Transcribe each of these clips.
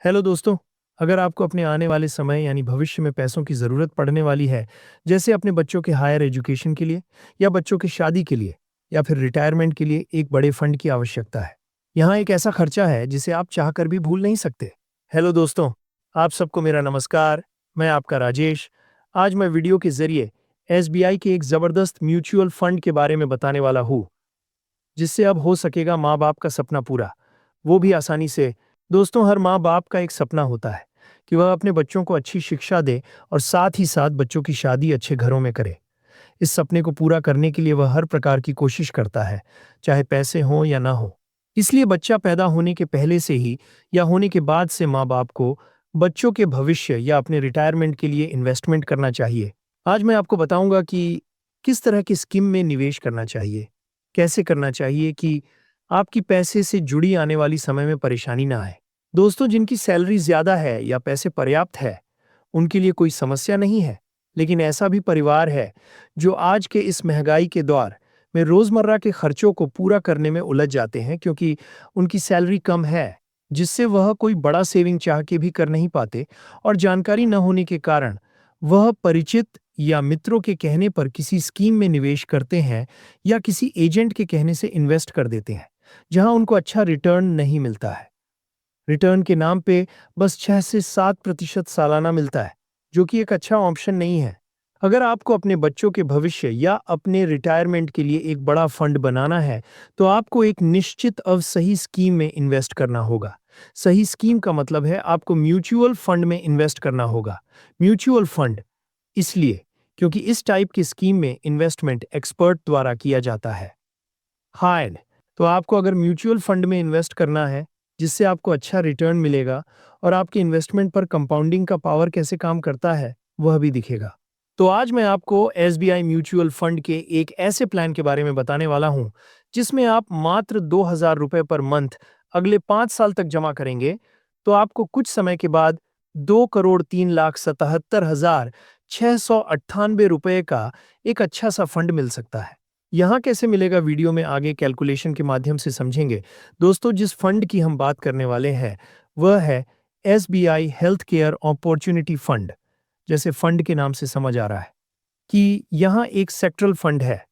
Hello दोस्तों। अगर आपको अपने आने वाले समय यानी भविष्य में पैसों की ज़रूरत पड़ने वाली है, जैसे अपने बच्चों के हायर एजुकेशन के लिए या बच्चों की शादी के लिए या फिर रिटायरमेंट के लिए एक बड़े फंड की आवश्यकता है। यहाँ एक ऐसा खर्चा है जिसे आप चाहकर भी भूल नहीं सकते। हेलो दोस्तों, आप सबको मेरा नमस्कार। मैं आपका राजेश। आज मैं वीडियो के ज़रिए एसबीआई के एक ज़बरदस्त म्यूचुअल फंड के बारे में बताने वाला हूँ, जिससे अब हो सकेगा माँ बाप का सपना पूरा, वो भी आसानी से। दोस्तों, हर माँ बाप का एक सपना होता है कि वह अपने बच्चों को अच्छी शिक्षा दे और साथ ही साथ बच्चों की शादी अच्छे घरों में करे। इस सपने को पूरा करने के लिए वह हर प्रकार की कोशिश करता है, चाहे पैसे हों या ना हो। इसलिए बच्चा पैदा होने के पहले से ही या होने के बाद से माँ बाप को बच्चों के भविष्य या अपने रिटायरमेंट के लिए इन्वेस्टमेंट करना चाहिए। आज मैं आपको बताऊंगा कि किस तरह की स्कीम में निवेश करना चाहिए, कैसे करना चाहिए कि आपकी पैसे से जुड़ी आने वाली समय में परेशानी ना आए। दोस्तों, जिनकी सैलरी ज्यादा है या पैसे पर्याप्त है, उनके लिए कोई समस्या नहीं है। लेकिन ऐसा भी परिवार है जो आज के इस महंगाई के दौर में रोजमर्रा के खर्चों को पूरा करने में उलझ जाते हैं, क्योंकि उनकी सैलरी कम है, जिससे वह कोई बड़ा सेविंग चाह के भी कर नहीं पाते, और जानकारी न होने के कारण वह परिचित या मित्रों के कहने पर किसी स्कीम में निवेश करते हैं या किसी एजेंट के कहने से इन्वेस्ट कर देते हैं, जहां उनको अच्छा रिटर्न नहीं मिलता है। रिटर्न के नाम पे बस 6 से 7% सालाना मिलता है, जो कि एक अच्छा ऑप्शन नहीं है। अगर आपको अपने बच्चों के भविष्य या अपने रिटायरमेंट के लिए एक बड़ा फंड बनाना है, तो आपको एक निश्चित सही स्कीम में इन्वेस्ट करना होगा। सही स्कीम का मतलब है आपको म्यूचुअल फंड में इन्वेस्ट करना होगा। म्यूचुअल फंड इसलिए क्योंकि इस टाइप की स्कीम में इन्वेस्टमेंट एक्सपर्ट द्वारा किया जाता है। हाइड तो आपको अगर म्यूचुअल फंड में इन्वेस्ट करना है, जिससे आपको अच्छा रिटर्न मिलेगा और आपके इन्वेस्टमेंट पर कंपाउंडिंग का पावर कैसे काम करता है, वह भी दिखेगा। तो आज मैं आपको एसबीआई म्यूचुअल फंड के एक ऐसे प्लान के बारे में बताने वाला हूं, जिसमें आप मात्र 2,000 रुपए पर मंथ अगले 5 साल तक जमा करेंगे, तो आपको कुछ समय के बाद 2,03,77,698 रुपए का एक अच्छा सा फंड मिल सकता है। यहाँ कैसे मिलेगा, वीडियो में आगे कैलकुलेशन के माध्यम से समझेंगे। दोस्तों, जिस फंड की हम बात करने वाले हैं वह है SBI health care opportunity fund. जैसे फंड के नाम से समझ आ रहा है कि यहाँ एक सेक्टरल फंड है,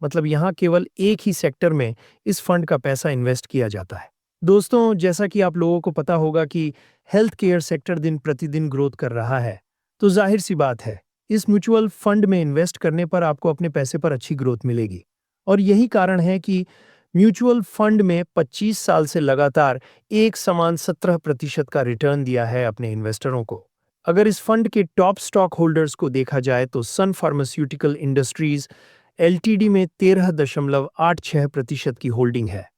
मतलब यहाँ केवल एक ही सेक्टर में इस फंड का पैसा इन्वेस्ट किया जाता है। दोस्तों, जैसा कि आप लोगों को पता होगा कि हेल्थ केयर सेक्टर दिन प्रतिदिन ग्रोथ कर रहा है, तो जाहिर सी बात है इस म्यूचुअल फंड में इन्वेस्ट करने पर आपको अपने पैसे पर अच्छी ग्रोथ मिलेगी। और यही कारण है कि म्यूचुअल फंड में 25 साल से लगातार एक समान 17% का रिटर्न दिया है अपने इन्वेस्टरों को। अगर इस फंड के टॉप स्टॉक होल्डर्स को देखा जाए तो सन फार्मास्यूटिकल इंडस्ट्रीज एलटीडी में 13.86% की होल्डिंग है।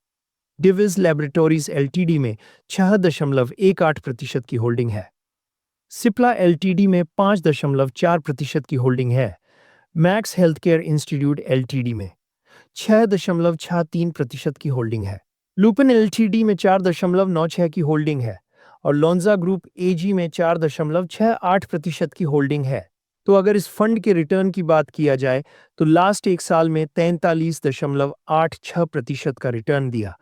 डिविज लैबोरेटरीज एलटीडी में 6.18% की होल्डिंग है। सिप्ला एलटीडी में 5.4% की होल्डिंग है। मैक्स हेल्थकेयर इंस्टीट्यूट एलटीडी में 6.63% की होल्डिंग है। लुपिन एलटीडी में 4.96 की होल्डिंग है और लोन्जा ग्रुप एजी में 4.68% की होल्डिंग है। तो अगर इस फंड के रिटर्न की बात किया जाए तो लास्ट एक साल में 43.86% का रिटर्न दिया,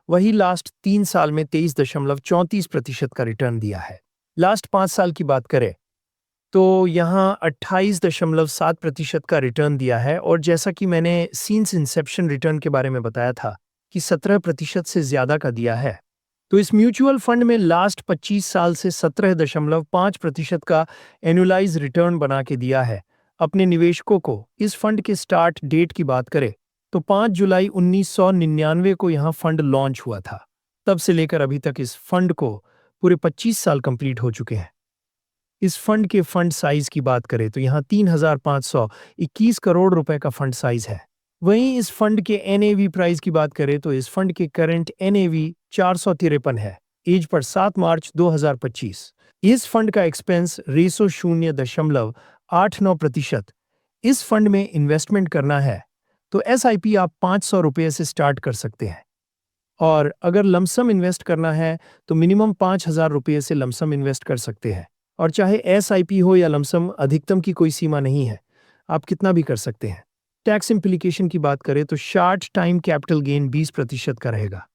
वही लास्ट 3 साल में 23.34% का रिटर्न दिया है। लास्ट 5 साल की बात करें तो यहाँ 28.7% का रिटर्न दिया है, और जैसा कि मैंने सीन्स इंसेप्शन रिटर्न के बारे में बताया था कि 17% से ज्यादा का दिया है। तो इस म्यूचुअल फंड में लास्ट 25 साल से 17.5% का एनुअलाइज रिटर्न बना के दिया है अपने निवेशकों को। इस फंड के स्टार्ट डेट की बात करें तो 5 जुलाई 1999 को यहाँ फंड लॉन्च हुआ था। तब से लेकर अभी तक इस फंड को पूरे 25 साल कंप्लीट हो चुके हैं। इस फंड के फंड साइज की बात करें तो यहाँ 3,521 करोड़ रुपए का फंड साइज है। वहीं इस फंड के एनएवी प्राइस की बात करें तो इस फंड के करंट एनएवी 453 है, एज पर 7 मार्च 2025। इस फंड का एक्सपेंस रेशो 0.89%। इस फंड में इन्वेस्टमेंट करना है तो एसआईपी आप 500 रुपये से स्टार्ट कर सकते हैं, और अगर लमसम इन्वेस्ट करना है तो मिनिमम 5,000 रुपये से लमसम इन्वेस्ट कर सकते हैं। और चाहे एसआईपी हो या लमसम, अधिकतम की कोई सीमा नहीं है, आप कितना भी कर सकते हैं। टैक्स इम्प्लीकेशन की बात करें तो शॉर्ट टाइम कैपिटल गेन 20% का रहेगा।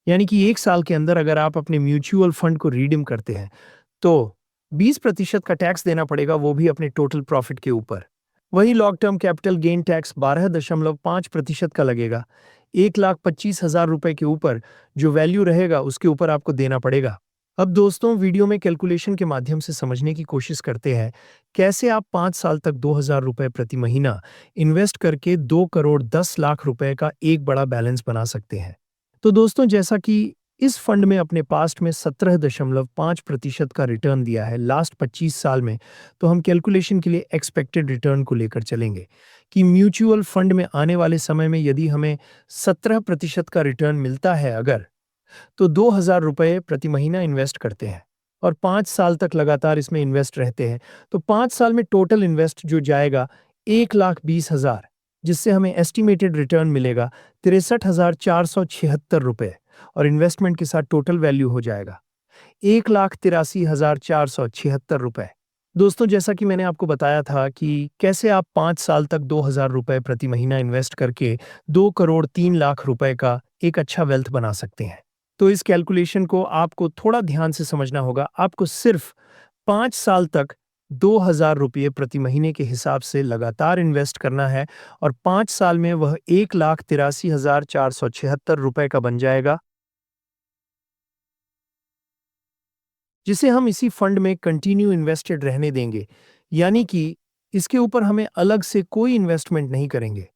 यानी कि 1 साल के अंदर अगर आप अपने म्यूचुअल फंड को रिडीम करते हैं, तो 20% का टैक्स देना पड़ेगा, वो भी अपने टोटल प्रॉफिट के ऊपर। वहीं long term capital gain tax 12.5% का लगेगा। 1,25,000 रुपए के ऊपर जो वैल्यू रहेगा उसके ऊपर आपको देना पड़ेगा। अब दोस्तों, वीडियो में कैलकुलेशन के माध्यम से समझने की कोशिश करते हैं कैसे आप 5 साल तक 2,000 रुपए प्रति महीना इन्वेस्ट करके 2 करोड़ 10 लाख रुपए का एक बड़ा बैलेंस बना सकते हैं। तो दोस्तों, जैसा कि इस फंड में अपने पास्ट में 17.5% का रिटर्न दिया है लास्ट 25 साल में, तो हम कैलकुलेशन के लिए एक्सपेक्टेड रिटर्न को लेकर चलेंगे कि म्यूचुअल फंड में आने वाले समय में यदि हमें 17% का रिटर्न मिलता है अगर, तो 2,000 रुपये प्रति महीना इन्वेस्ट करते हैं और 5 साल तक लगातार इसमें इन्वेस्ट रहते हैं, तो 5 साल में टोटल इन्वेस्ट जो जाएगा 1,20,000, जिससे हमें एस्टिमेटेड रिटर्न मिलेगा 63,476 रुपये और इन्वेस्टमेंट के साथ टोटल वैल्यू हो जाएगा 1,83,476 रुपये। दोस्तों, जैसा कि मैंने आपको बताया था कि कैसे आप 5 साल तक 2,000 रुपये प्रति महीना इन्वेस्ट करके 2 करोड़ 3 लाख रुपए का एक अच्छा वेल्थ बना सकते हैं। तो इस कैलकुलेशन को आपको थोड़ा ध्यान से समझना होगा। आपको सिर्फ 5 साल तक 2,000 रुपये प्रति महीने के हिसाब से लगातार इन्वेस्ट करना है और 5 साल में वह 1,83,476 रुपए का बन जाएगा, जिसे हम इसी फंड में कंटिन्यू इन्वेस्टेड रहने देंगे। यानी कि इसके ऊपर हमें अलग से कोई इन्वेस्टमेंट नहीं करेंगे।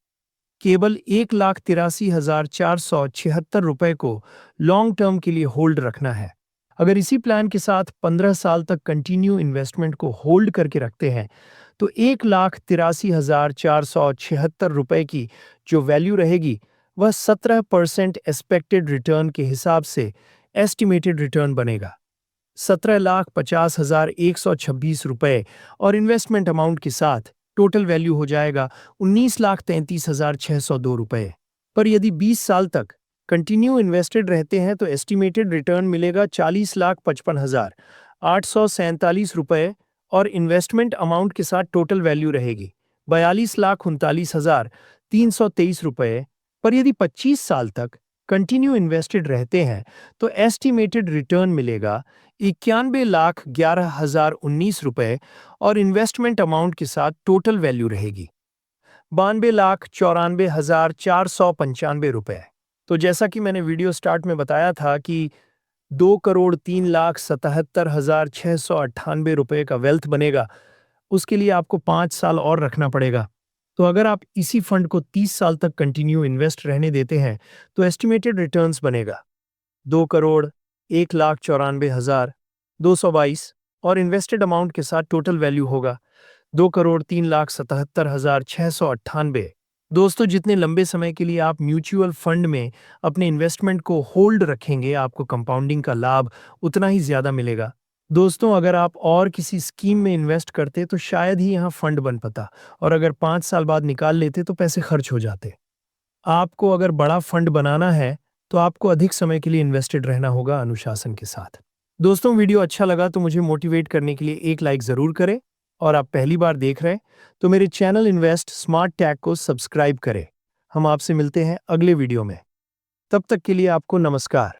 केवल 1,83,476 रुपए को लॉन्ग टर्म के लिए होल्ड रखना है। अगर इसी प्लान के साथ 15 साल तक कंटिन्यू इन्वेस्टमेंट को होल्ड करके रखते हैं, तो 1,83,476 रुपए की जो वैल्यू रहेगी, वह 17% एक्सपेक्टेड रिटर्न के हिसाब से एस्टिमेटेड रिटर्न बनेगा। 17,50,126 रुपए और इन्वेस्टमेंट अमाउंट के साथ टोटल वैल्यू हो जाएगा 19,33,602 रुपए। पर यदि 20 साल तक कंटिन्यू इन्वेस्टेड रहते हैं तो एस्टिमेटेड रिटर्न मिलेगा 40,55,847 रुपए और इन्वेस्टमेंट अमाउंट के साथ टोटल वैल्यू रहेगी 42,39,323 रुपए। पर यदि 25 साल तक कंटिन्यू इन्वेस्टेड रहते हैं तो एस्टिमेटेड रिटर्न मिलेगा 91,11,019 रुपए और इन्वेस्टमेंट अमाउंट के साथ टोटल वैल्यू रहेगी 92,94,495 रुपए। तो जैसा कि मैंने वीडियो स्टार्ट में बताया था कि 2,03,77,698 रुपए का वेल्थ बनेगा, उसके लिए आपको 5 साल और रखना पड़ेगा। तो अगर आप इसी फंड को 30 साल तक कंटिन्यू इन्वेस्ट रहने देते हैं, तो एस्टिमेटेड रिटर्न्स बनेगा 2,01,94,222 और इन्वेस्टेड अमाउंट के साथ टोटल वैल्यू होगा 2,03,77,698। दोस्तों, जितने लंबे समय के लिए आप म्यूचुअल फंड में अपने इन्वेस्टमेंट को होल्ड रखेंगे, आपको कंपाउंडिंग का लाभ उतना ही ज्यादा मिलेगा। दोस्तों, अगर आप और किसी स्कीम में इन्वेस्ट करते तो शायद ही यहाँ फंड बन पाता और अगर 5 साल बाद निकाल लेते तो पैसे खर्च हो जाते। आपको अगर बड़ा फंड बनाना है तो आपको अधिक समय के लिए इन्वेस्टेड रहना होगा अनुशासन के साथ। दोस्तों, वीडियो अच्छा लगा तो मुझे मोटिवेट करने के लिए एक लाइक ज़रूर करें और आप पहली बार देख रहे हैं तो मेरे चैनल इन्वेस्ट स्मार्ट टैग को सब्सक्राइब करें। हम आपसे मिलते हैं अगले वीडियो में। तब तक के लिए आपको नमस्कार।